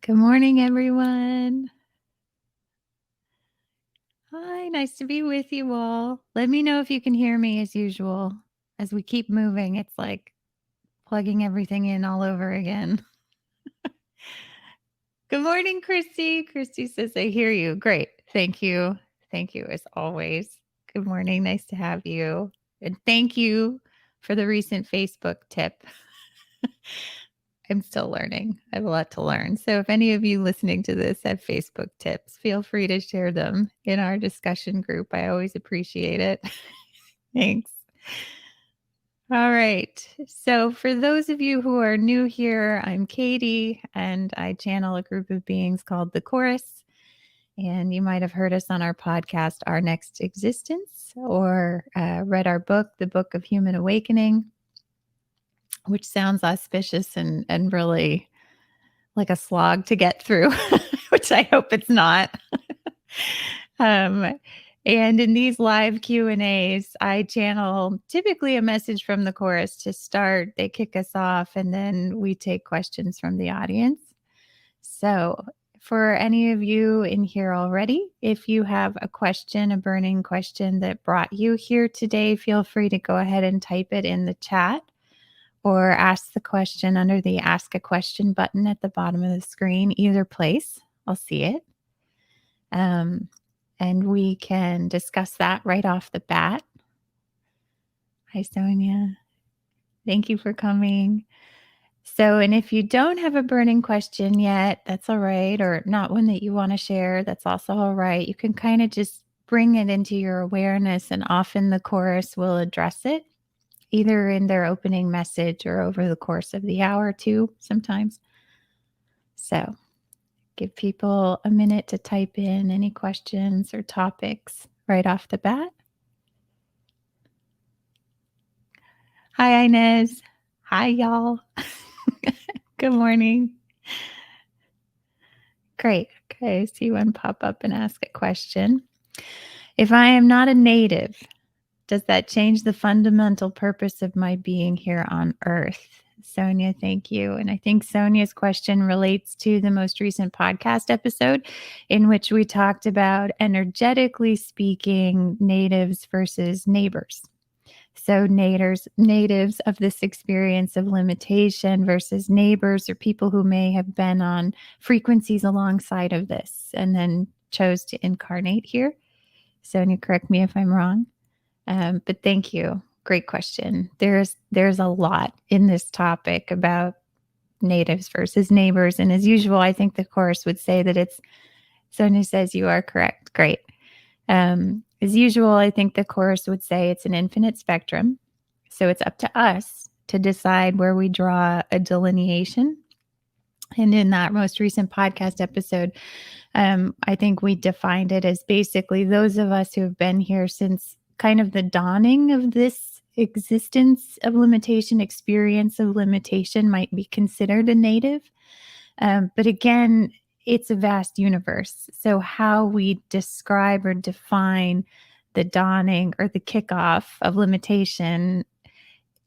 Good morning, everyone. Hi, nice to be with you all. Let me know if you can hear me as usual. As we keep moving, it's like plugging everything in all over again. Good morning, Christy. Christy says, I hear you. Great. Thank you. Thank you, as always. Good morning. Nice to have you. And thank you for the recent Facebook tip. I'm still learning. I have a lot to learn. So if any of you listening to this have Facebook tips, feel free to share them in our discussion group. I always appreciate it. Thanks. All right. So for those of you who are new here, I'm Katie and I channel a group of beings called the Chorus. And you might have heard us on our podcast, Our Next Existence, or read our book, The Book of Human Awakening, which sounds auspicious and really like a slog to get through, which I hope it's not. And in these live Q&As, I channel typically a message from the chorus to start. They kick us off, and then we take questions from the audience. So for any of you in here already, if you have a question, a burning question that brought you here today, feel free to go ahead and type it in the chat or ask the question under the Ask a Question button at the bottom of the screen. Either place, I'll see it. And we can discuss that right off the bat. Hi, Sonia. Thank you for coming. So, and if you don't have a burning question yet, that's all right, or not one that you want to share, that's also all right. You can kind of just bring it into your awareness, and often the chorus will address it, either in their opening message or over the course of the hour too, sometimes. So give people a minute to type in any questions or topics right off the bat. Hi, Inez. Hi, y'all. Good morning. Great. Okay, see one pop up and ask a question. If I am not a native, does that change the fundamental purpose of my being here on Earth? Sonia, thank you. And I think Sonia's question relates to the most recent podcast episode in which we talked about, energetically speaking, natives versus neighbors. So natives of this experience of limitation versus neighbors or people who may have been on frequencies alongside of this and then chose to incarnate here. Sonia, correct me if I'm wrong. But thank you. Great question. There's a lot in this topic about natives versus neighbors. And as usual, I think the chorus would say that it's, Sonia says you are correct. Great. As usual, I think the chorus would say it's an infinite spectrum. So it's up to us to decide where we draw a delineation. And in that most recent podcast episode, I think we defined it as basically those of us who have been here since kind of the dawning of this existence of limitation, experience of limitation might be considered a native. But again, it's a vast universe. So how we describe or define the dawning or the kickoff of limitation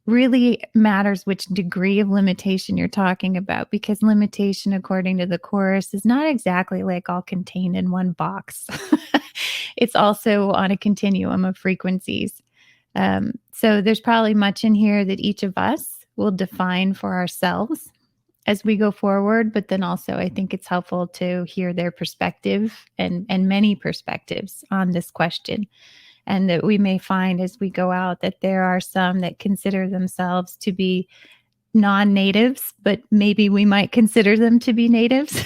really matters which degree of limitation you're talking about, because limitation, according to the chorus, is not exactly like all contained in one box. It's also on a continuum of frequencies. So there's probably much in here that each of us will define for ourselves as we go forward, but then also I think it's helpful to hear their perspective and many perspectives on this question. And that we may find as we go out that there are some that consider themselves to be non-natives, but maybe we might consider them to be natives.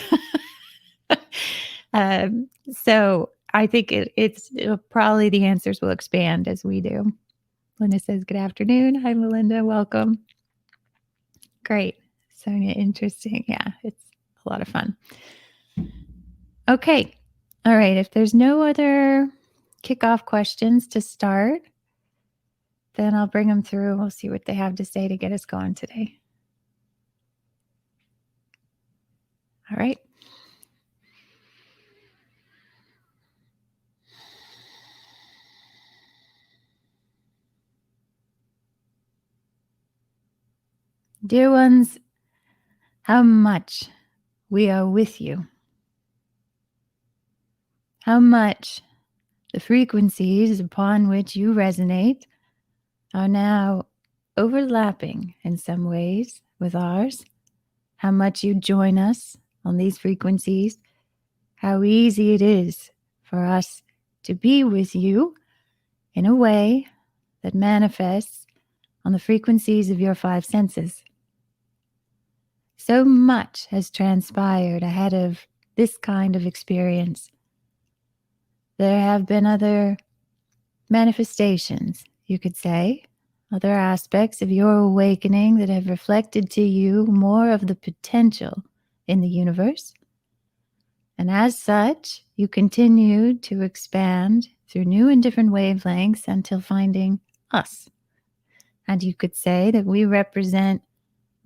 So I think it'll probably the answers will expand as we do. Linda says, good afternoon. Hi, Melinda. Welcome. Great. Sonia, interesting. Yeah, it's a lot of fun. Okay. All right. If there's no other kickoff questions to start, then I'll bring them through. We'll see what they have to say to get us going today. All right. Dear ones, how much we are with you. How much the frequencies upon which you resonate are now overlapping in some ways with ours. How much you join us on these frequencies. How easy it is for us to be with you in a way that manifests on the frequencies of your five senses. So much has transpired ahead of this kind of experience. There have been other manifestations, you could say, other aspects of your awakening that have reflected to you more of the potential in the universe. And as such, you continue to expand through new and different wavelengths until finding us. And you could say that we represent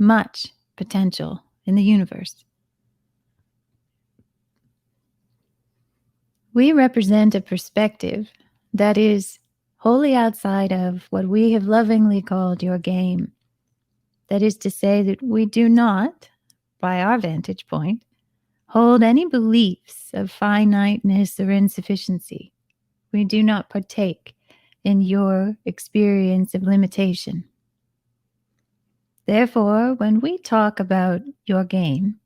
much potential in the universe. We represent a perspective that is wholly outside of what we have lovingly called your game. That is to say that we do not, by our vantage point, hold any beliefs of finiteness or insufficiency. We do not partake in your experience of limitation. Therefore, when we talk about your game,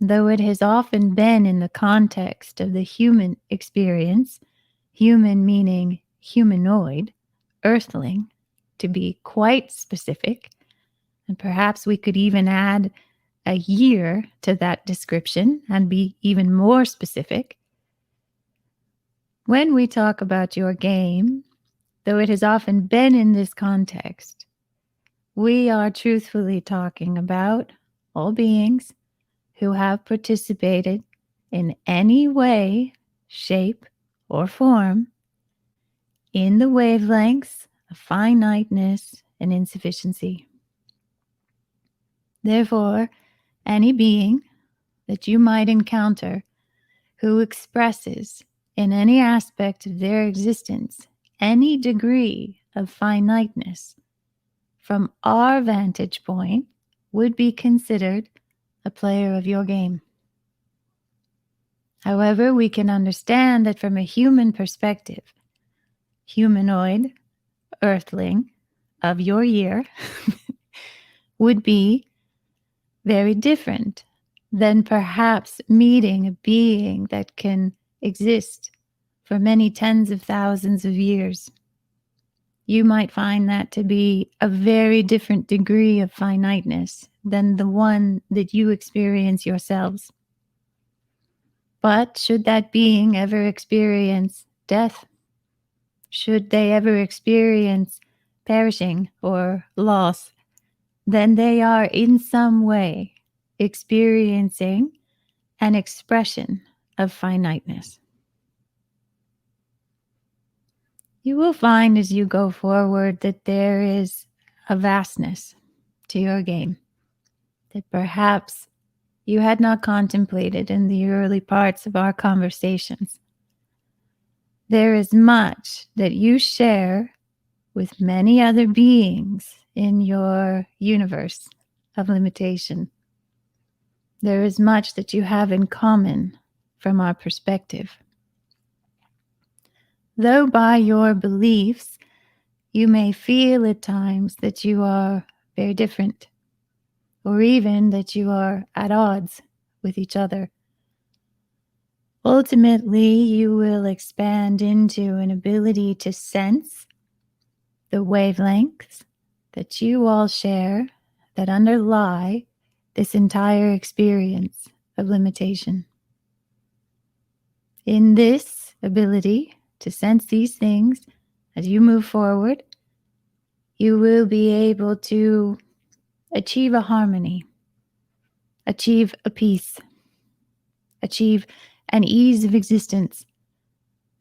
though it has often been in the context of the human experience, human meaning humanoid, earthling, to be quite specific, and perhaps we could even add a year to that description and be even more specific. When we talk about your game, though it has often been in this context, we are truthfully talking about all beings who have participated in any way, shape, or form in the wavelengths of finiteness and insufficiency. Therefore, any being that you might encounter who expresses in any aspect of their existence any degree of finiteness, from our vantage point, would be considered a player of your game. However, we can understand that from a human perspective, humanoid, earthling of your year would be very different than perhaps meeting a being that can exist for many tens of thousands of years. You might find that to be a very different degree of finiteness than the one that you experience yourselves. But should that being ever experience death, should they ever experience perishing or loss, then they are in some way experiencing an expression of finiteness. You will find as you go forward that there is a vastness to your game that perhaps you had not contemplated in the early parts of our conversations. There is much that you share with many other beings in your universe of limitation. There is much that you have in common from our perspective. Though by your beliefs, you may feel at times that you are very different, or even that you are at odds with each other. Ultimately, you will expand into an ability to sense the wavelengths that you all share that underlie this entire experience of limitation. In this ability to sense these things, as you move forward, you will be able to achieve a harmony, achieve a peace, achieve an ease of existence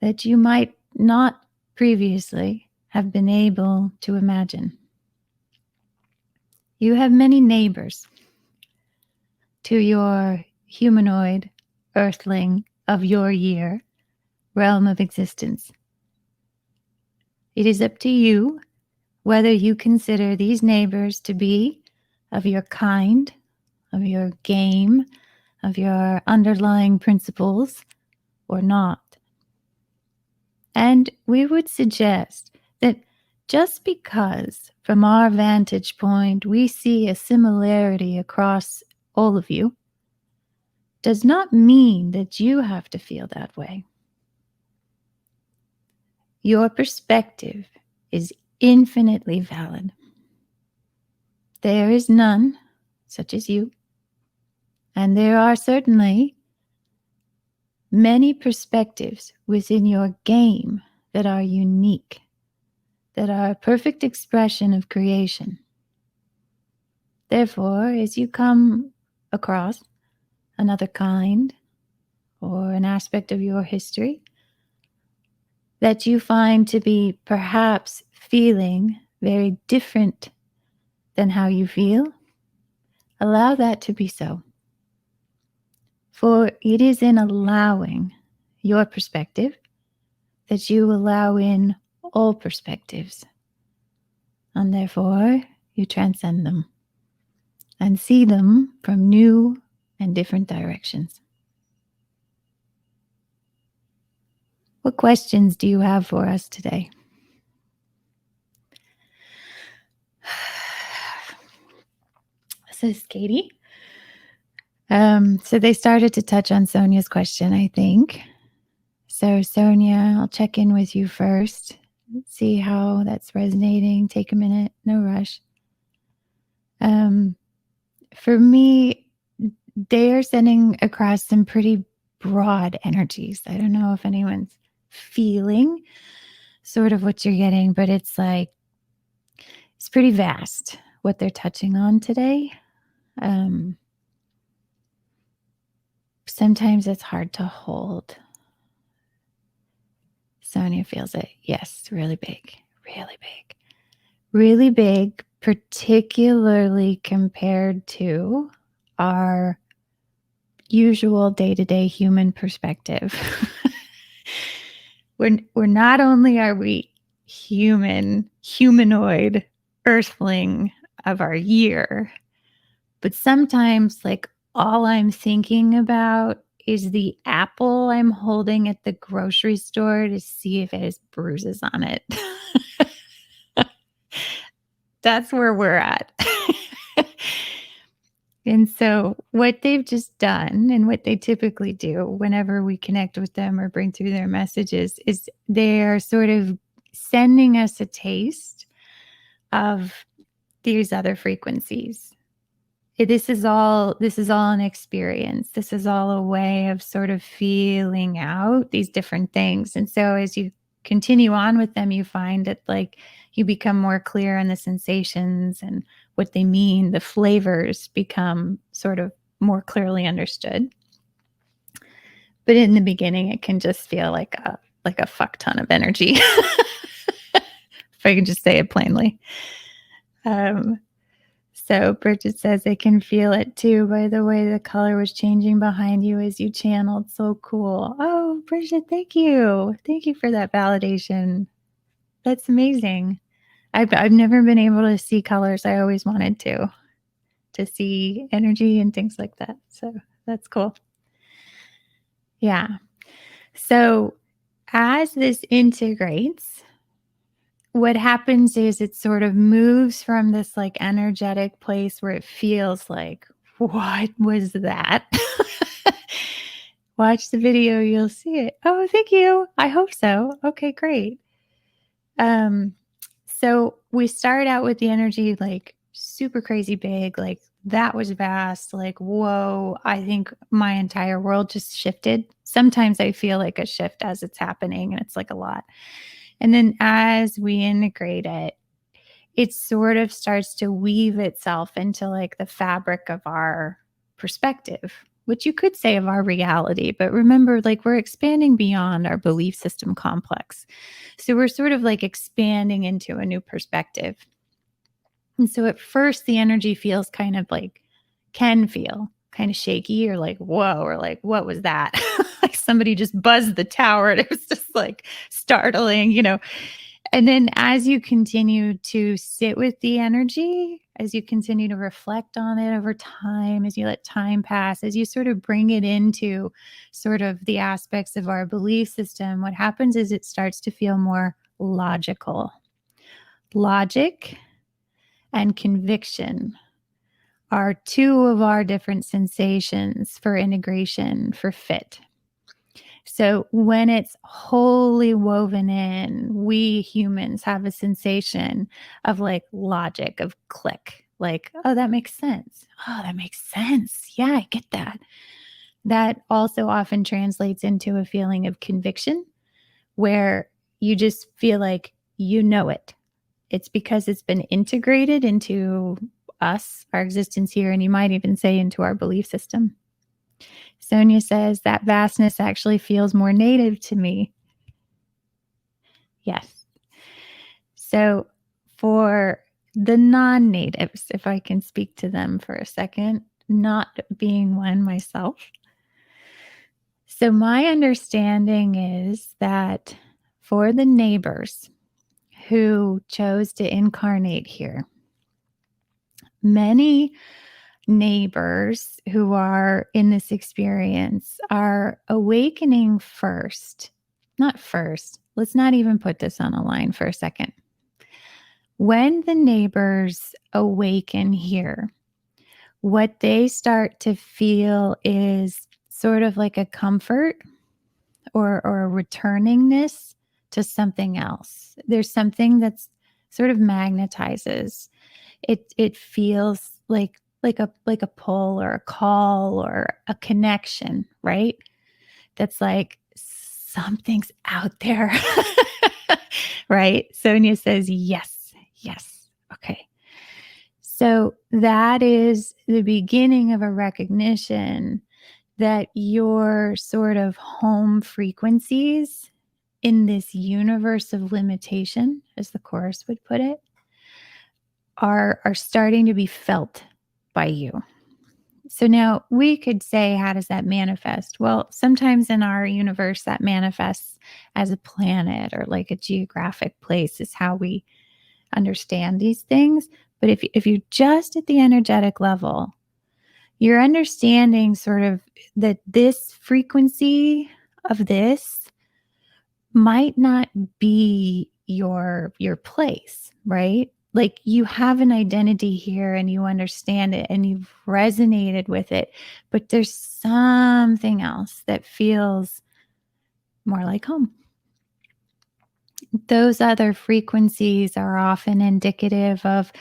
that you might not previously have been able to imagine. You have many neighbors to your humanoid earthling of your year realm of existence. It is up to you whether you consider these neighbors to be of your kind, of your game, of your underlying principles or not. And we would suggest that just because from our vantage point we see a similarity across all of you does not mean that you have to feel that way. Your perspective is infinitely valid. There is none such as you, and there are certainly many perspectives within your game that are unique, that are a perfect expression of creation. Therefore, as you come across another kind or an aspect of your history that you find to be perhaps feeling very different than how you feel, allow that to be so. For it is in allowing your perspective that you allow in all perspectives. And therefore, you transcend them and see them from new and different directions. What questions do you have for us today? Says Katie. So they started to touch on Sonia's question, I think. So Sonia, I'll check in with you first. See how that's resonating. Take a minute, no rush. For me, they are sending across some pretty broad energies. I don't know if anyone's feeling sort of what you're getting, but it's like, it's pretty vast what they're touching on today. Sometimes it's hard to hold. Sonia feels it. Yes, really big, really big. Really big, particularly compared to our usual day-to-day human perspective. We're not only are we humanoid, earthling of our year, but sometimes like all I'm thinking about is the apple I'm holding at the grocery store to see if it has bruises on it. That's where we're at. And so what they've just done and what they typically do whenever we connect with them or bring through their messages is they're sort of sending us a taste of these other frequencies. This is all an experience. This is all a way of sort of feeling out these different things. And so as you continue on with them, you find that like you become more clear on the sensations and what they mean. The flavors become sort of more clearly understood. But in the beginning, it can just feel like a fuck ton of energy. If I can just say it plainly. So Bridget says they can feel it too by the way the color was changing behind you as you channeled. So cool. Oh, Bridget, thank you. Thank you for that validation. That's amazing. I've never been able to see colors. I always wanted to see energy and things like that. So that's cool. Yeah. So as this integrates, what happens is it sort of moves from this like energetic place where it feels like, what was that? Watch the video, you'll see it. Oh, thank you. I hope so. Okay, great. So we start out with the energy like super crazy big, like that was vast, like, whoa, I think my entire world just shifted. Sometimes I feel like a shift as it's happening and it's like a lot. And then as we integrate it, it sort of starts to weave itself into like the fabric of our perspective, which you could say of our reality. But remember, like we're expanding beyond our belief system complex. So we're sort of like expanding into a new perspective. And so at first the energy feels kind of like, can feel kind of shaky or like, whoa, or like, what was that? Like somebody just buzzed the tower and it was just like startling, you know. And then as you continue to sit with the energy, as you continue to reflect on it over time, as you let time pass, as you sort of bring it into sort of the aspects of our belief system, what happens is it starts to feel more logical. Logic and conviction are two of our different sensations for integration, for fit. So when it's wholly woven in, we humans have a sensation of like logic, of click, like, oh, that makes sense. Oh, that makes sense. Yeah, I get that. That also often translates into a feeling of conviction where you just feel like you know it. It's because it's been integrated into us, our existence here, and you might even say into our belief system. Sonia says that vastness actually feels more native to me. Yes. So for the non-natives, if I can speak to them for a second, not being one myself. So my understanding is that for the neighbors who chose to incarnate here, many neighbors who are in this experience are awakening first. Not first. Let's not even put this on a line for a second. When the neighbors awaken here, what they start to feel is sort of like a comfort or a returningness to something else. There's something that's sort of magnetizes. It feels like a pull or a call or a connection, right? That's like something's out there. Right? Sonia says yes. Yes. Okay. So that is the beginning of a recognition that your sort of home frequencies in this universe of limitation, as the chorus would put it, are starting to be felt by you. So now we could say, how does that manifest? Well, sometimes in our universe that manifests as a planet or like a geographic place is how we understand these things. But if you're just at the energetic level, you're understanding sort of that this frequency of this might not be your place, right? Like you have an identity here and you understand it and you've resonated with it, but there's something else that feels more like home. Those other frequencies are often indicative of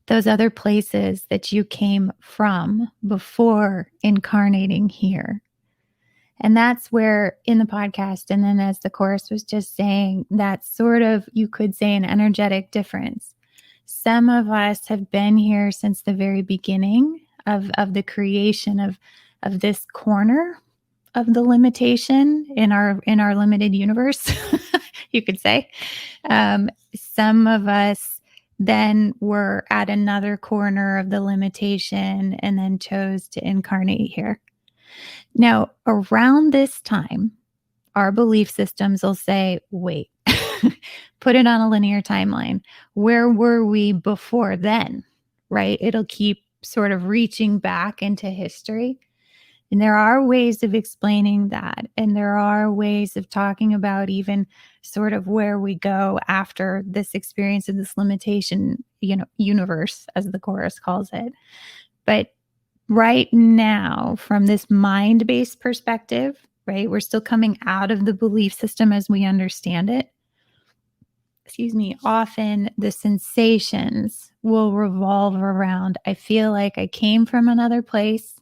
those other places that you came from before incarnating here. And that's where in the podcast, and then as the chorus was just saying, that's sort of, you could say, an energetic difference. Some of us have been here since the very beginning of the creation of this corner of the limitation in our limited universe, you could say. Some of us then were at another corner of the limitation and then chose to incarnate here. Now, around this time, our belief systems will say, wait, put it on a linear timeline. Where were we before then? Right? It'll keep sort of reaching back into history. And there are ways of explaining that. And there are ways of talking about even sort of where we go after this experience of this limitation, universe, as the chorus calls it. But right now, from this mind-based perspective, right, we're still coming out of the belief system as we understand it. Often the sensations will revolve around, I feel like I came from another place.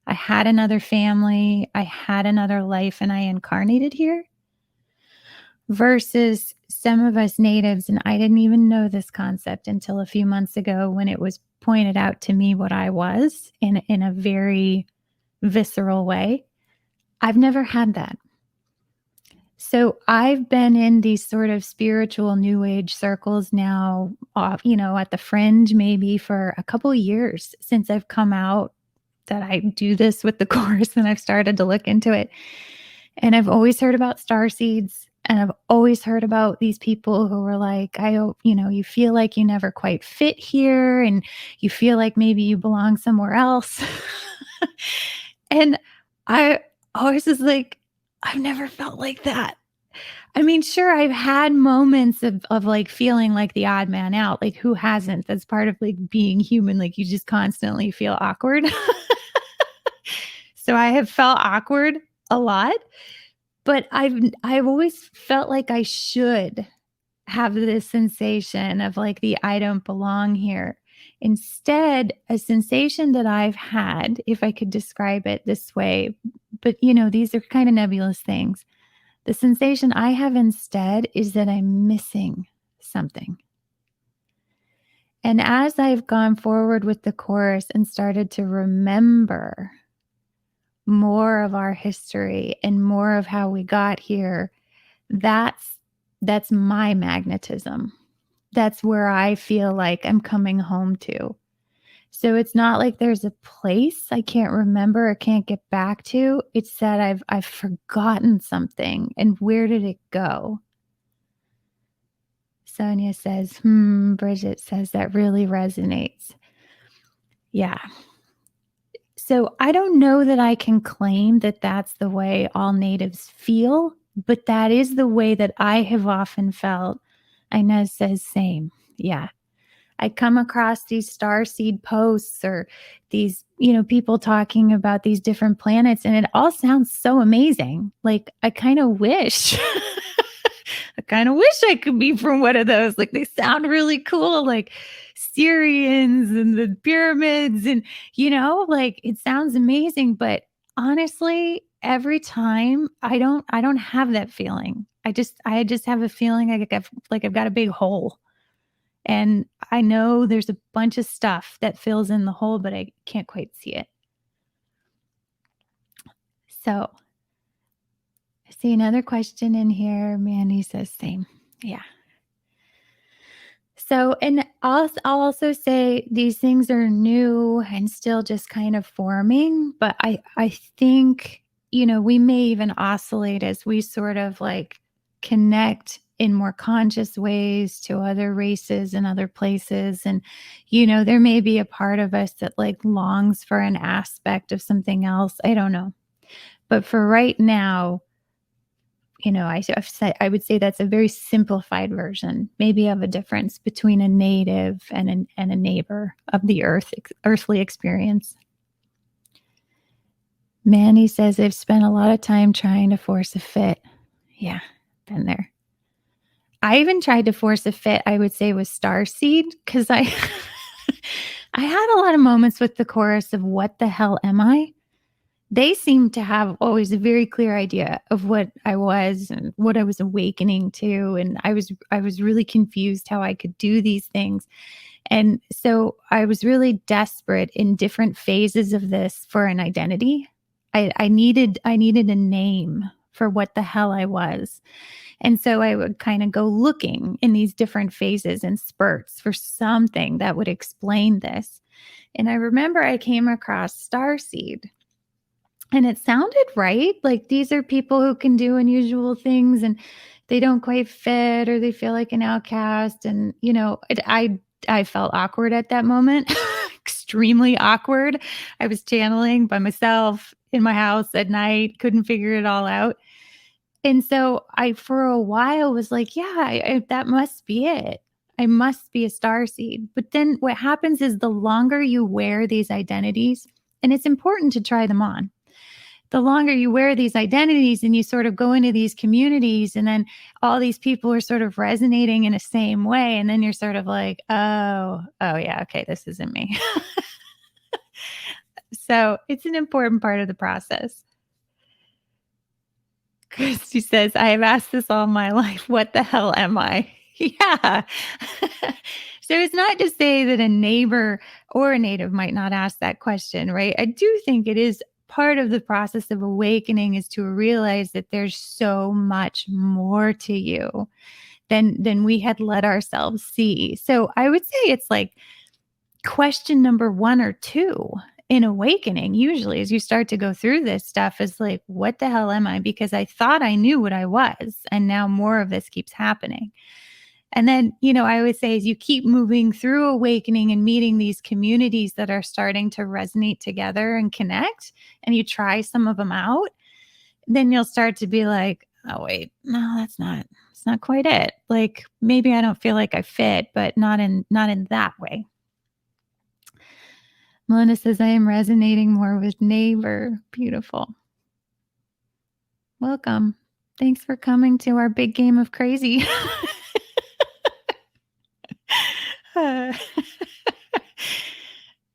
I had another family. I had another life and I incarnated here. Versus some of us natives, and I didn't even know this concept until a few months ago when it was pointed out to me what I was in a very visceral way. I've never had that. So I've been in these sort of spiritual new age circles now, at the fringe maybe for a couple of years since I've come out that I do this with the course and I've started to look into it. And I've always heard about star seeds. And I've always heard about these people who were like, you feel like you never quite fit here and you feel like maybe you belong somewhere else. And I always was like, I've never felt like that. I mean, sure, I've had moments of like feeling like the odd man out. Like, who hasn't? That's part of like being human. Like, you just constantly feel awkward. So I have felt awkward a lot, but I've always felt like I should have this sensation of like I don't belong here. Instead, a sensation that I've had, if I could describe it this way, but these are kind of nebulous things. The sensation I have instead is that I'm missing something. And as I've gone forward with the course and started to remember more of our history and more of how we got here, that's my magnetism. That's where I feel like I'm coming home to. So it's not like there's a place I can't remember or can't get back to. It's that I've forgotten something, and where did it go? Sonia says, Bridget says that really resonates. Yeah. So I don't know that I can claim that that's the way all natives feel, but that is the way that I have often felt. Inez says same. Yeah. I come across these starseed posts or these, people talking about these different planets, and it all sounds so amazing. Like, I kind of wish I could be from one of those. Like, they sound really cool, like Syrians and the pyramids, and like, it sounds amazing. But honestly, every time I don't have that feeling. I just have a feeling I've got a big hole. And I know there's a bunch of stuff that fills in the hole, but I can't quite see it. So I see another question in here. Mandy says same. Yeah. So, and I'll also say these things are new and still just kind of forming, but I think, we may even oscillate as we sort of like connect in more conscious ways to other races and other places. And, there may be a part of us that like longs for an aspect of something else. I don't know. But for right now, I would say that's a very simplified version, maybe of a difference between a native and a neighbor of the earthly experience. Manny says they've spent a lot of time trying to force a fit. Yeah, been there. I even tried to force a fit, I would say, with Starseed, because I I had a lot of moments with the chorus of what the hell am I? They seemed to have always a very clear idea of what I was and what I was awakening to. And I was really confused how I could do these things. And so I was really desperate in different phases of this for an identity. I needed a name for what the hell I was. And so I would kind of go looking in these different phases and spurts for something that would explain this. And I remember I came across Starseed. And it sounded right. Like, these are people who can do unusual things and they don't quite fit, or they feel like an outcast. And, I felt awkward at that moment, extremely awkward. I was channeling by myself in my house at night, couldn't figure it all out. And so I, for a while, was like, yeah, that must be it. I must be a starseed. But then what happens is the longer you wear these identities, and it's important to try them on, the longer you wear these identities and you sort of go into these communities, and then all these people are sort of resonating in the same way. And then you're sort of like, oh yeah, okay, this isn't me. So it's an important part of the process. Christy says, I have asked this all my life. What the hell am I? Yeah. So it's not to say that a neighbor or a native might not ask that question, right? I do think it is part of the process of awakening, is to realize that there's so much more to you than we had let ourselves see. So I would say it's like question number 1 or 2 in awakening, usually, as you start to go through this stuff, is like, what the hell am I? Because I thought I knew what I was, and now more of this keeps happening. And then, I always say, as you keep moving through awakening and meeting these communities that are starting to resonate together and connect, and you try some of them out, then you'll start to be like, oh, wait, no, it's not quite it. Like, maybe I don't feel like I fit, but not in that way. Melinda says, I am resonating more with neighbor. Beautiful. Welcome. Thanks for coming to our big game of crazy. Uh,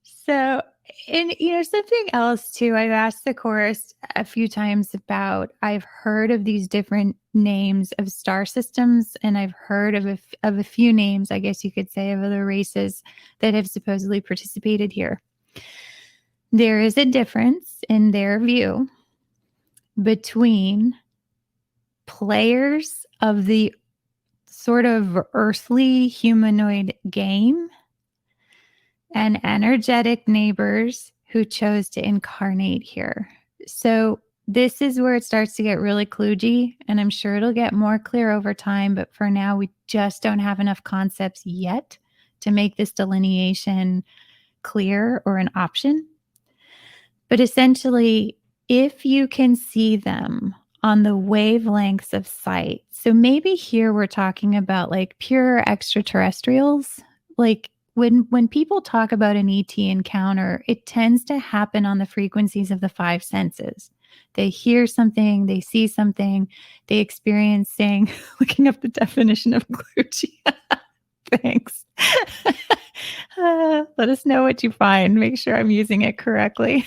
so, and something else too, I've asked the chorus a few times about, I've heard of these different names of star systems, and I've heard of a few names, I guess you could say, of other races that have supposedly participated here. There is a difference in their view between players of the sort of earthly humanoid game and energetic neighbors who chose to incarnate here. So this is where it starts to get really kludgy, and I'm sure it'll get more clear over time, but for now we just don't have enough concepts yet to make this delineation clear or an option. But essentially, if you can see them on the wavelengths of sight, so maybe here we're talking about like pure extraterrestrials, like when people talk about an ET encounter, it tends to happen on the frequencies of the five senses. They hear something, they see something, they experience saying, looking up the definition of kludgy. Thanks. Let us know what you find. Make sure I'm using it correctly.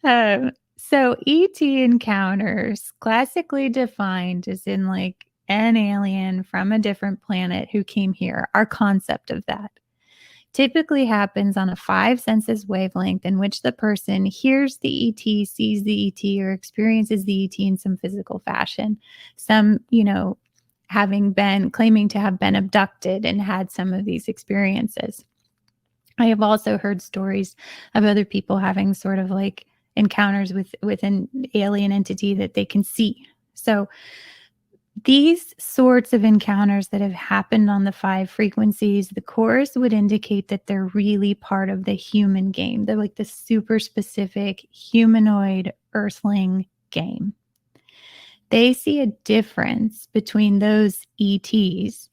So ET encounters, classically defined as in like an alien from a different planet who came here. Our concept of that typically happens on a five senses wavelength in which the person hears the ET, sees the ET, or experiences the ET in some physical fashion. Some, having been claiming to have been abducted and had some of these experiences. I have also heard stories of other people having sort of like encounters with an alien entity that they can see. So these sorts of encounters that have happened on the five frequencies, the chorus would indicate that they're really part of the human game. They're like the super specific humanoid earthling game. They see a difference between those ETs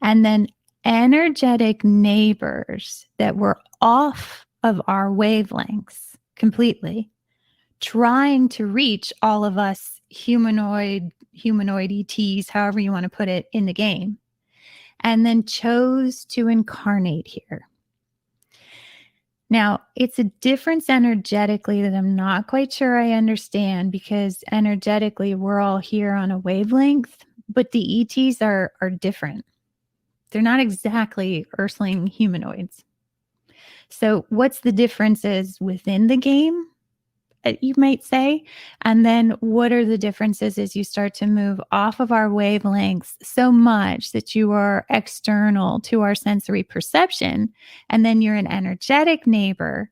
and then energetic neighbors that were off of our wavelengths completely, trying to reach all of us humanoid ETs, however you want to put it, in the game, and then chose to incarnate here. Now, it's a difference energetically that I'm not quite sure I understand, because energetically we're all here on a wavelength, but the ETs are different. They're not exactly earthling humanoids. So what's the differences within the game, you might say? And then what are the differences as you start to move off of our wavelengths so much that you are external to our sensory perception, and then you're an energetic neighbor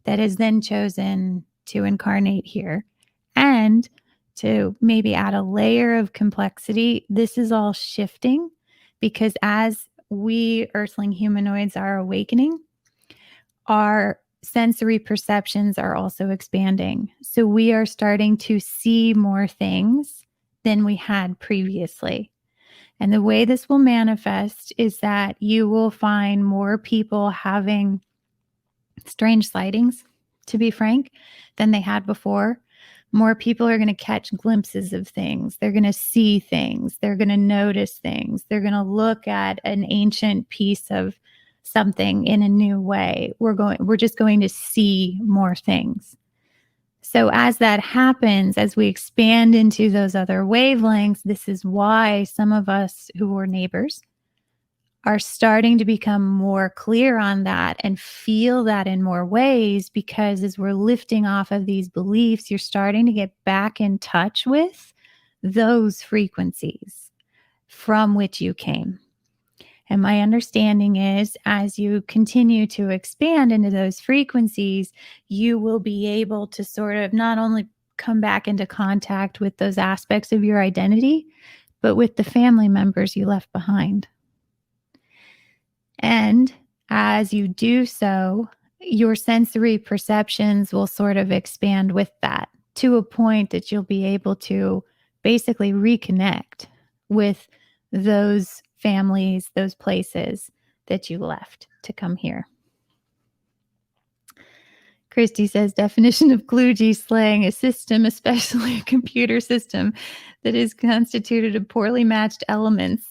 that has then chosen to incarnate here and to maybe add a layer of complexity? This is all shifting because as we earthling humanoids are awakening, our sensory perceptions are also expanding. So we are starting to see more things than we had previously. And the way this will manifest is that you will find more people having strange sightings, to be frank, than they had before. More people are going to catch glimpses of things. They're going to see things. They're going to notice things. They're going to look at an ancient piece of something in a new way. We're just going to see more things. So as that happens, as we expand into those other wavelengths, this is why some of us who were neighbors are starting to become more clear on that and feel that in more ways, because as we're lifting off of these beliefs, you're starting to get back in touch with those frequencies from which you came. And my understanding is as you continue to expand into those frequencies, you will be able to sort of not only come back into contact with those aspects of your identity, but with the family members you left behind. And as you do so, your sensory perceptions will sort of expand with that to a point that you'll be able to basically reconnect with those families, those places that you left to come here. Christy says, definition of kludgy slang, a system, especially a computer system, that is constituted of poorly matched elements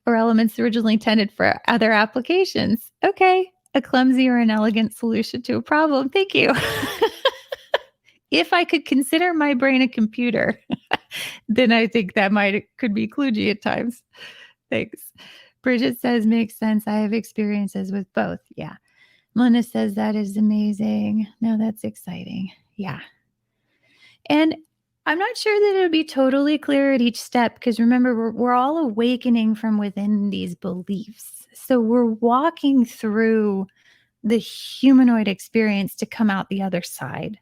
or elements originally intended for other applications. Okay, a clumsy or inelegant solution to a problem. Thank you. If I could consider my brain a computer, then I think that could be kludgy at times. Thanks. Bridget says, makes sense. I have experiences with both. Yeah. Melinda says, that is amazing. No, that's exciting. Yeah. And I'm not sure that it'll be totally clear at each step because remember, we're all awakening from within these beliefs. So we're walking through the humanoid experience to come out the other side.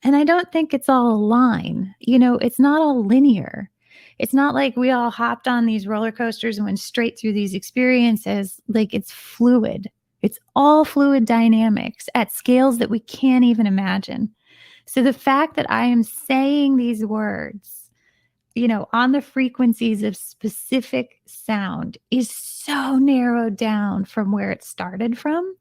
And I don't think it's all a line. It's not all linear. It's not like we all hopped on these roller coasters and went straight through these experiences. Like, it's fluid. It's all fluid dynamics at scales that we can't even imagine. So the fact that I am saying these words, on the frequencies of specific sound is so narrowed down from where it started from.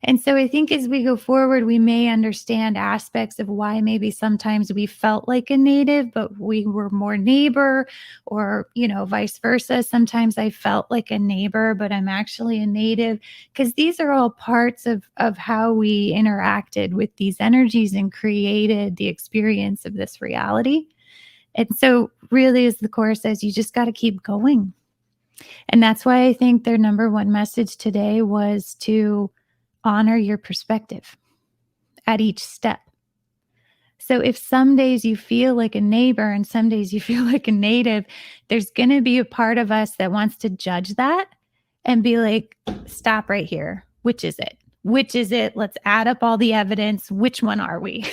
And so I think as we go forward, we may understand aspects of why maybe sometimes we felt like a native, but we were more neighbor, or, vice versa. Sometimes I felt like a neighbor, but I'm actually a native, because these are all parts of how we interacted with these energies and created the experience of this reality. And so really, as the Course says, you just got to keep going. And that's why I think their number one message today was to honor your perspective at each step. So if some days you feel like a neighbor and some days you feel like a native, there's going to be a part of us that wants to judge that and be like, stop right here. Which is it? Which is it? Let's add up all the evidence. Which one are we?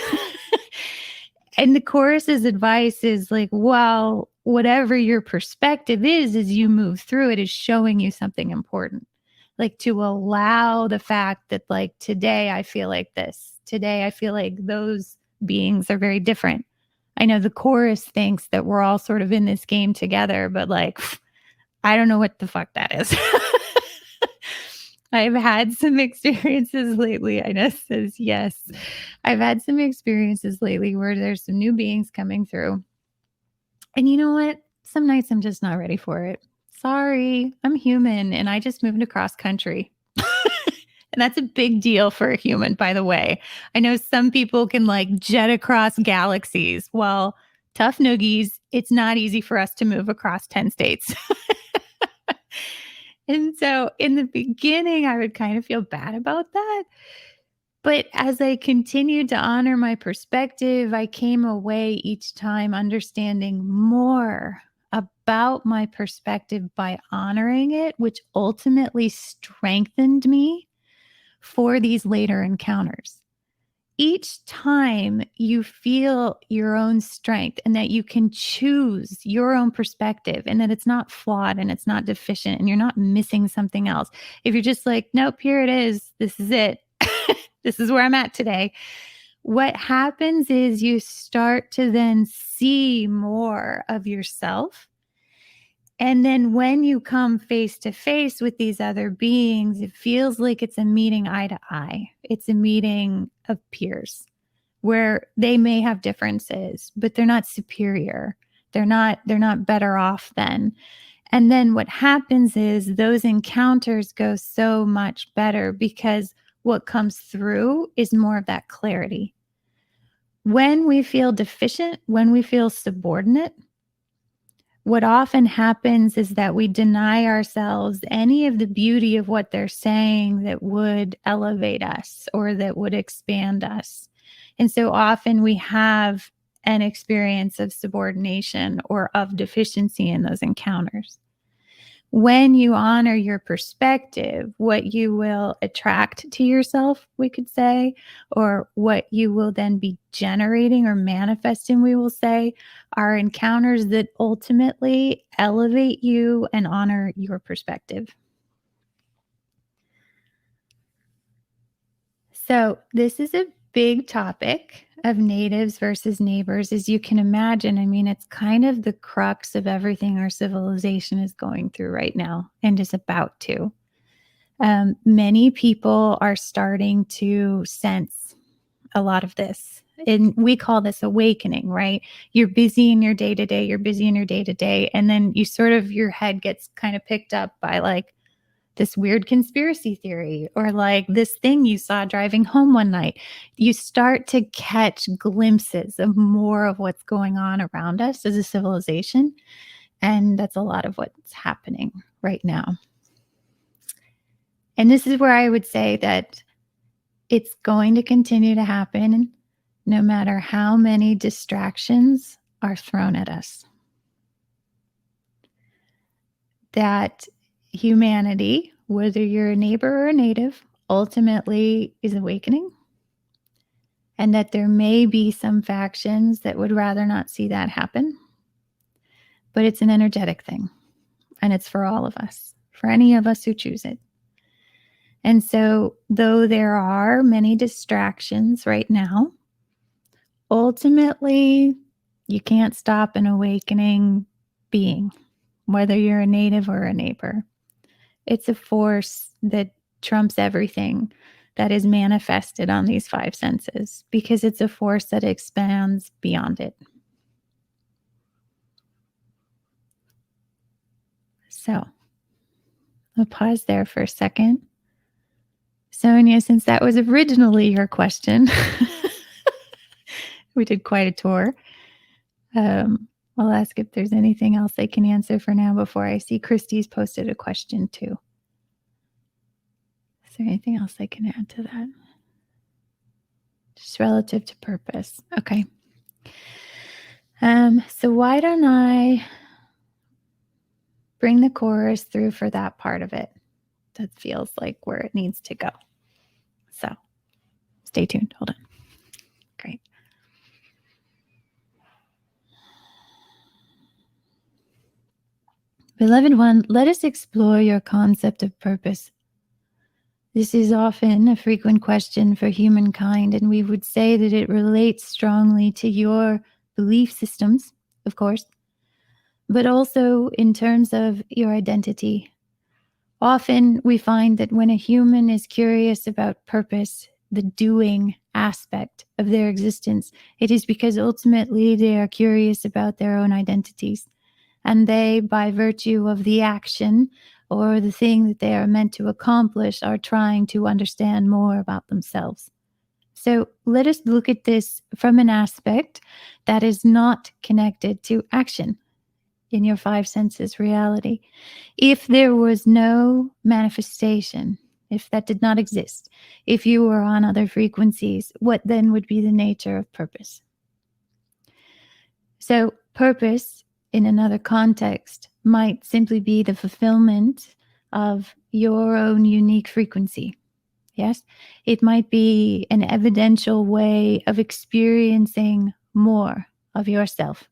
And the Course's advice is like, well, whatever your perspective is, as you move through it, is showing you something important. Like, to allow the fact that, like, today I feel like this. Today I feel like those beings are very different. I know the Chorus thinks that we're all sort of in this game together, but like, I don't know what the fuck that is. I've had some experiences lately. Ina says, yes. I've had some experiences lately where there's some new beings coming through. And you know what? Some nights I'm just not ready for it. Sorry, I'm human and I just moved across country. And that's a big deal for a human, by the way. I know some people can like jet across galaxies. Well, tough noogies, it's not easy for us to move across 10 states. And so in the beginning, I would kind of feel bad about that. But as I continued to honor my perspective, I came away each time understanding more about my perspective by honoring it, which ultimately strengthened me for these later encounters. Each time you feel your own strength and that you can choose your own perspective and that it's not flawed and it's not deficient and you're not missing something else. If you're just like, nope, here it is. This is it. This is where I'm at today. What happens is you start to then see more of yourself. And then when you come face to face with these other beings, it feels like it's a meeting eye to eye. It's a meeting of peers where they may have differences, but they're not superior. They're not better off than. And then what happens is those encounters go so much better because what comes through is more of that clarity. When we feel deficient, when we feel subordinate, what often happens is that we deny ourselves any of the beauty of what they're saying that would elevate us or that would expand us. And so often we have an experience of subordination or of deficiency in those encounters. when you honor your perspective, what you will attract to yourself, we could say, or what you will then be generating or manifesting, we will say, are encounters that ultimately elevate you and honor your perspective. So, this is a big topic of natives versus neighbors, as you can imagine. I mean, it's kind of the crux of everything our civilization is going through right now and is about to. Many people are starting to sense a lot of this. And we call this awakening, right? You're busy in your day to day, you're busy in your day to day. And then you sort of, your head gets kind of picked up by like this weird conspiracy theory or like this thing you saw driving home one night. You start to catch glimpses of more of what's going on around us as a civilization. And that's a lot of what's happening right now. And this is where I would say that it's going to continue to happen no matter how many distractions are thrown at us. That humanity, whether you're a neighbor or a native, ultimately is awakening. And that there may be some factions that would rather not see that happen. But it's an energetic thing. And it's for all of us, for any of us who choose it. And so, though there are many distractions right now, ultimately, you can't stop an awakening being, whether you're a native or a neighbor. It's a force that trumps everything that is manifested on these five senses because it's a force that expands beyond it. So, I'll pause there for a second. Sonia, since that was originally your question, we did quite a tour. I'll ask if there's anything else I can answer for now before I see Christy's posted a question too. Is there anything else I can add to that? Just relative to purpose. Okay. So why don't I bring the chorus through for that part of it? That feels like where it needs to go. So stay tuned. Hold on. Great. Beloved one, let us explore your concept of purpose. This is often a frequent question for humankind, and we would say that it relates strongly to your belief systems, of course, but also in terms of your identity. Often we find that when a human is curious about purpose, the doing aspect of their existence, it is because ultimately they are curious about their own identities. And they, by virtue of the action or the thing that they are meant to accomplish, are trying to understand more about themselves. So let us look at this from an aspect that is not connected to action in your five senses reality. If there was no manifestation, if that did not exist, if you were on other frequencies, what then would be the nature of purpose? So purpose in another context might simply be the fulfillment of your own unique frequency. Yes, it might be an evidential way of experiencing more of yourself.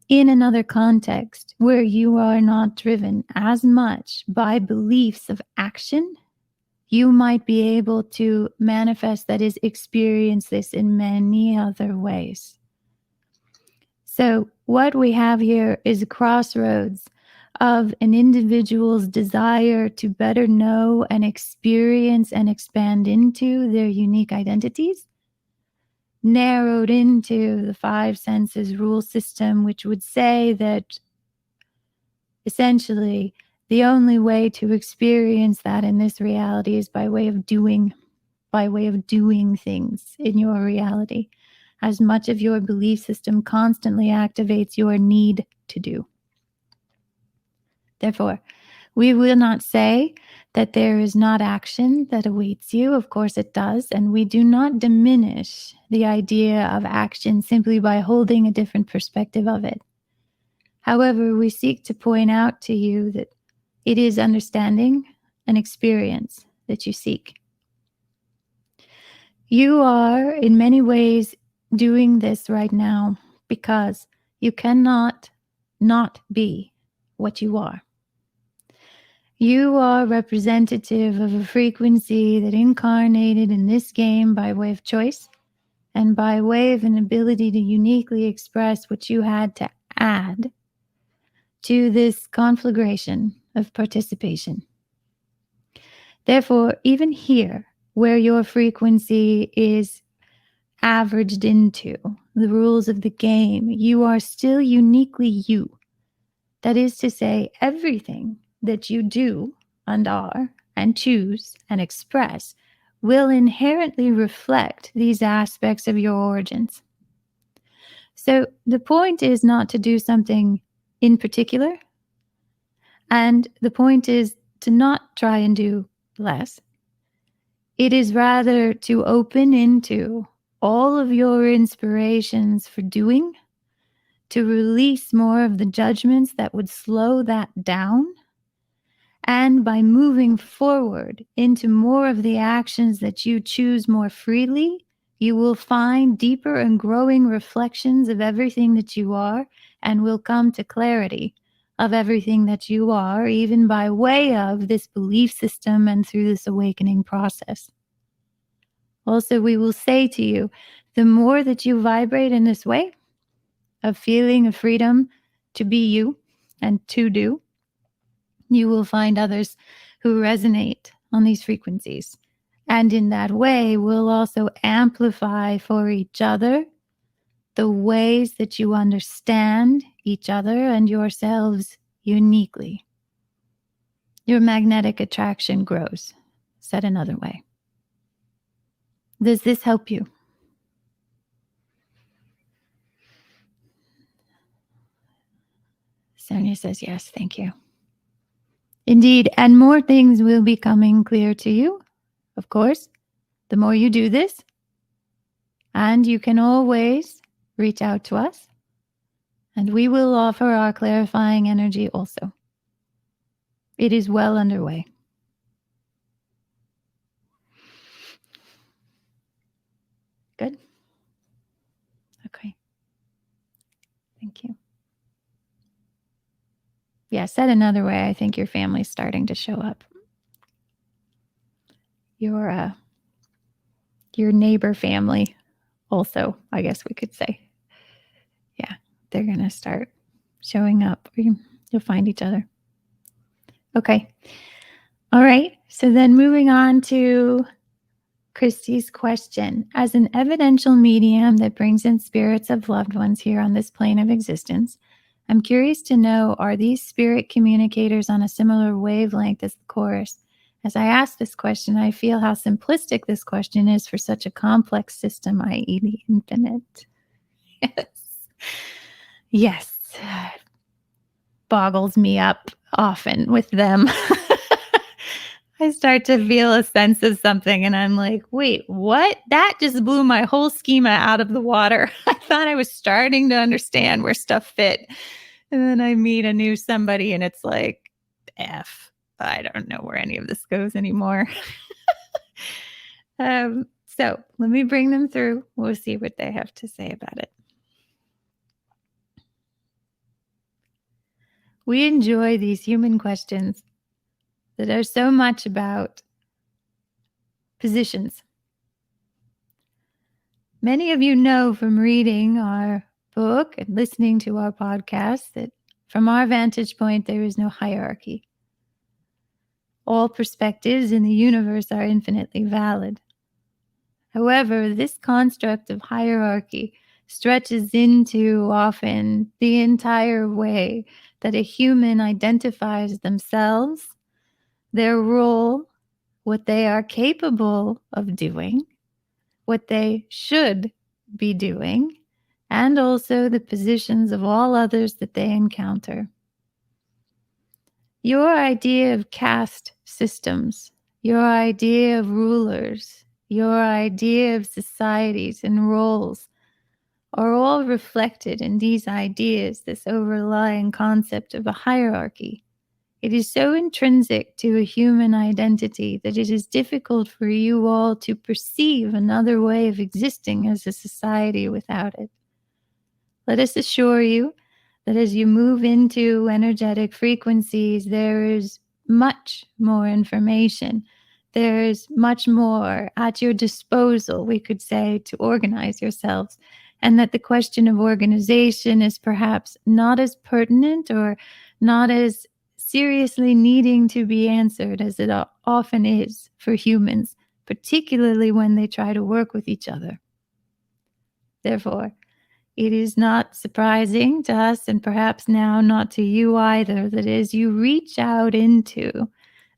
In another context where you are not driven as much by beliefs of action, you might be able to manifest, that is, experience this in many other ways. So what we have here is a crossroads of an individual's desire to better know and experience and expand into their unique identities, narrowed into the five senses rule system, which would say that essentially the only way to experience that in this reality is by way of doing things in your reality. As much of your belief system constantly activates your need to do. Therefore, we will not say that there is not action that awaits you. Of course it does. And we do not diminish the idea of action simply by holding a different perspective of it. However, we seek to point out to you that it is understanding and experience that you seek. You are, in many ways, doing this right now because you cannot not be what you are. You are representative of a frequency that incarnated in this game by way of choice and by way of an ability to uniquely express what you had to add to this conflagration of participation. Therefore, even here, where your frequency is averaged into the rules of the game, you are still uniquely you. That is to say, everything that you do and are and choose and express will inherently reflect these aspects of your origins. So the point is not to do something in particular, and the point is to not try and do less. It is rather to open into all of your inspirations for doing, to release more of the judgments that would slow that down. And by moving forward into more of the actions that you choose more freely, you will find deeper and growing reflections of everything that you are and will come to clarity of everything that you are, even by way of this belief system and through this awakening process. Also, we will say to you, the more that you vibrate in this way of feeling of freedom to be you and to do, you will find others who resonate on these frequencies. And in that way, will also amplify for each other the ways that you understand each other and yourselves uniquely. Your magnetic attraction grows, said another way. Does this help you? Sonia says, yes, thank you. Indeed, and more things will be coming clear to you, of course, the more you do this. And you can always reach out to us, and we will offer our clarifying energy also. It is well underway. Good? Okay. Thank you. Yeah, said another way, I think your family's starting to show up. Your neighbor family also, I guess we could say. Yeah, they're going to start showing up. You'll find each other. Okay. All right. So then moving on to Christy's question. As an evidential medium that brings in spirits of loved ones here on this plane of existence, I'm curious to know, are these spirit communicators on a similar wavelength as the chorus? As I ask this question, I feel how simplistic this question is for such a complex system, i.e. the infinite. Yes. Boggles me up often with them. I start to feel a sense of something and I'm like, wait, what? That just blew my whole schema out of the water. I thought I was starting to understand where stuff fit. And then I meet a new somebody and it's like, I don't know where any of this goes anymore. So let me bring them through. We'll see what they have to say about it. We enjoy these human questions that are so much about positions. Many of you know from reading our book and listening to our podcast that from our vantage point, there is no hierarchy. All perspectives in the universe are infinitely valid. However, this construct of hierarchy stretches into often the entire way that a human identifies themselves, their role, what they are capable of doing, what they should be doing, and also the positions of all others that they encounter. Your idea of caste systems, your idea of rulers, your idea of societies and roles are all reflected in these ideas, this overlying concept of a hierarchy. It is so intrinsic to a human identity that it is difficult for you all to perceive another way of existing as a society without it. Let us assure you that as you move into energetic frequencies, there is much more information. There's much more at your disposal, we could say, to organize yourselves. And that the question of organization is perhaps not as pertinent or not as seriously needing to be answered as it often is for humans, particularly when they try to work with each other. Therefore, it is not surprising to us, and perhaps now not to you either, that as you reach out into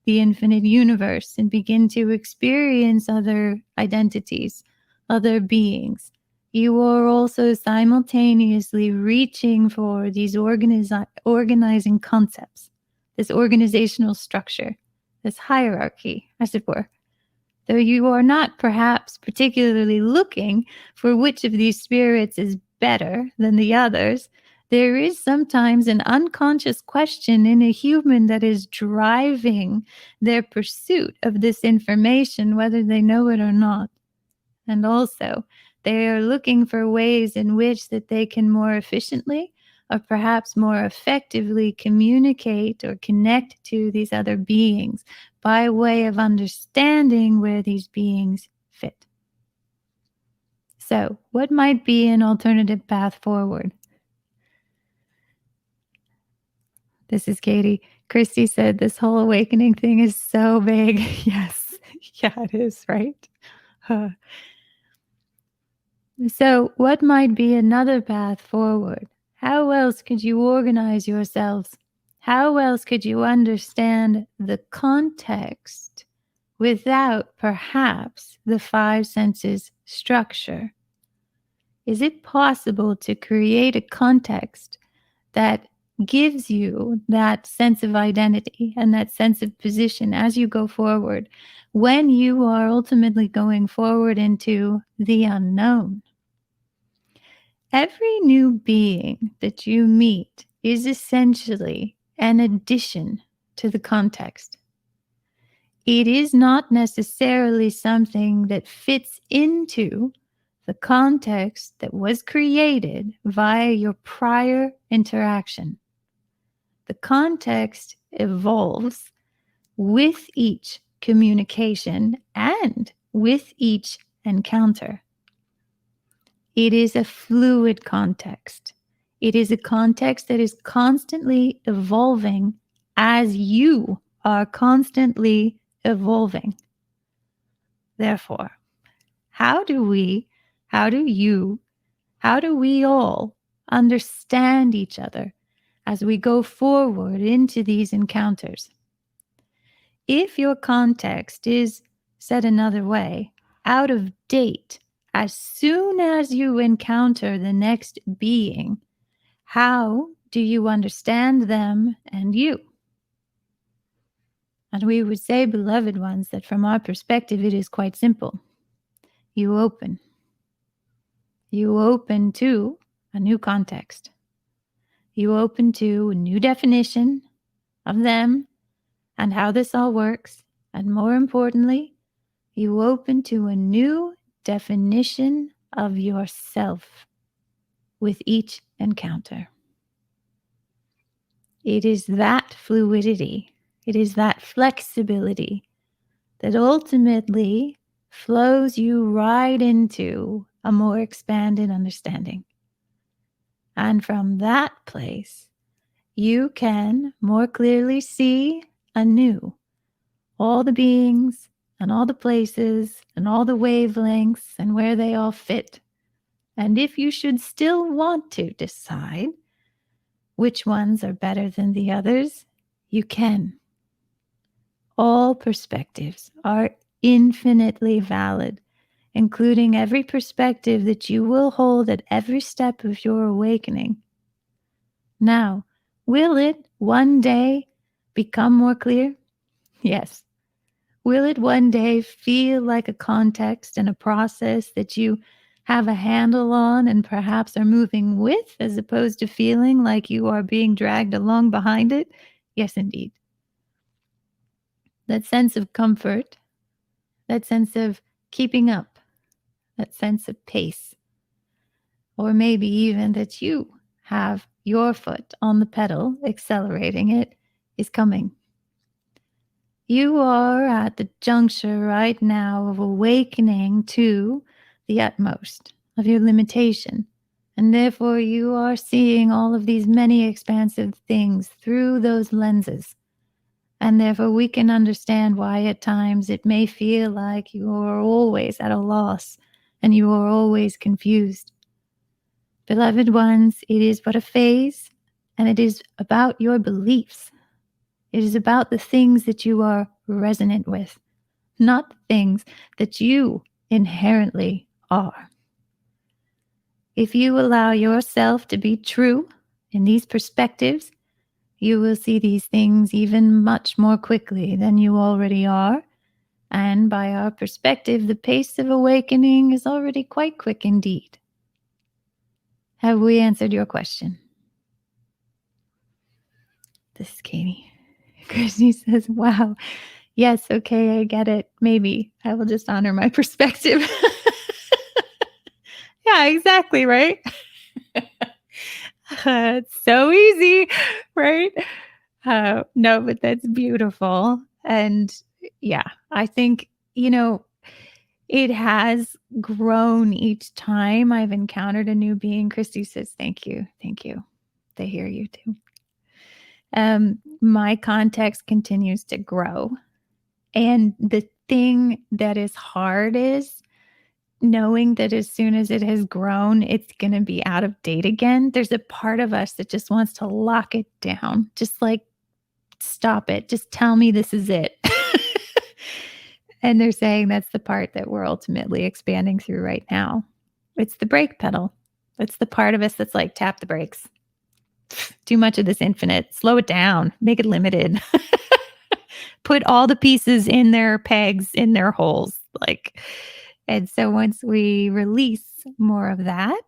the infinite universe and begin to experience other identities, other beings, you are also simultaneously reaching for these organizing concepts, this organizational structure, this hierarchy, as it were. Though you are not perhaps particularly looking for which of these spirits is better than the others, there is sometimes an unconscious question in a human that is driving their pursuit of this information, whether they know it or not. And also, they are looking for ways in which that they can more efficiently or perhaps more effectively communicate or connect to these other beings by way of understanding where these beings fit. So, what might be an alternative path forward? This is Katie. Christy said this whole awakening thing is so big. Yes. Yeah, it is, right? So, what might be another path forward? How else could you organize yourselves? How else could you understand the context without perhaps the five senses structure? Is it possible to create a context that gives you that sense of identity and that sense of position as you go forward when you are ultimately going forward into the unknown? Every new being that you meet is essentially an addition to the context. It is not necessarily something that fits into the context that was created via your prior interaction. The context evolves with each communication and with each encounter. It is a fluid context. It is a context that is constantly evolving as you are constantly evolving. Therefore, how do we all understand each other as we go forward into these encounters? If your context is, said another way, out of date, as soon as you encounter the next being, how do you understand them and you? And we would say, beloved ones, that from our perspective, it is quite simple. You open. You open to a new context. You open to a new definition of them and how this all works. And more importantly, you open to a new definition of yourself with each encounter. It is that fluidity, it is that flexibility that ultimately flows you right into a more expanded understanding. And from that place, you can more clearly see anew all the beings and all the places and all the wavelengths and where they all fit. And if you should still want to decide which ones are better than the others, you can. All perspectives are infinitely valid, including every perspective that you will hold at every step of your awakening. Now, will it one day become more clear? Yes. Will it one day feel like a context and a process that you have a handle on and perhaps are moving with, as opposed to feeling like you are being dragged along behind it? Yes, indeed. That sense of comfort, that sense of keeping up, that sense of pace, or maybe even that you have your foot on the pedal, accelerating it, is coming. You are at the juncture right now of awakening to the utmost of your limitation. And therefore, you are seeing all of these many expansive things through those lenses. And therefore, we can understand why at times it may feel like you are always at a loss and you are always confused. Beloved ones, it is but a phase, and it is about your beliefs. It is about the things that you are resonant with, not the things that you inherently are. If you allow yourself to be true in these perspectives, you will see these things even much more quickly than you already are. And by our perspective, the pace of awakening is already quite quick indeed. Have we answered your question? This is Katie. Christy says, wow. Yes, okay, I get it. Maybe I will just honor my perspective. Yeah, exactly, right? It's so easy, right? No, but that's beautiful. And yeah, I think, it has grown each time I've encountered a new being. Christy says, thank you. Thank you. They hear you too. My context continues to grow. And the thing that is hard is knowing that as soon as it has grown, it's going to be out of date again. There's a part of us that just wants to lock it down. Just like, stop it. Just tell me this is it. And they're saying that's the part that we're ultimately expanding through right now. It's the brake pedal. It's the part of us that's like, tap the brakes. Too much of this infinite. Slow it down. Make it limited. Put all the pieces in their pegs, in their holes. And so once we release more of that,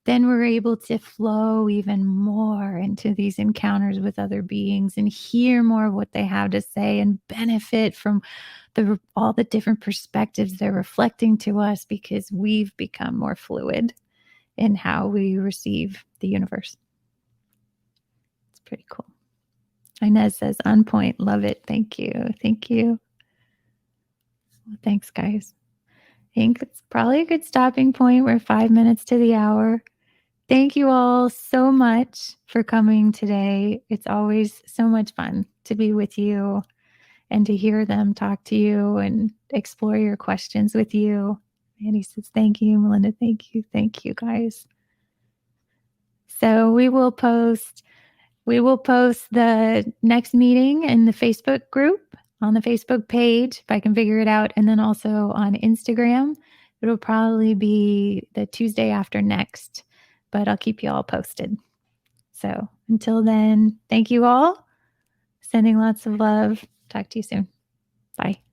then we're able to flow even more into these encounters with other beings and hear more of what they have to say and benefit from all the different perspectives they're reflecting to us, because we've become more fluid in how we receive the universe. It's pretty cool. Inez says, on point. Love it. Thank you. Thank you. Well, thanks, guys. I think it's probably a good stopping point. We're 5 minutes to the hour. Thank you all so much for coming today. It's always so much fun to be with you and to hear them talk to you and explore your questions with you. Annie says, thank you. Melinda, thank you. Thank you, guys. So we will post the next meeting in the Facebook group, on the Facebook page, if I can figure it out, and then also on Instagram. It'll probably be the Tuesday after next, but I'll keep you all posted. So until then, thank you all. Sending lots of love. Talk to you soon. Bye.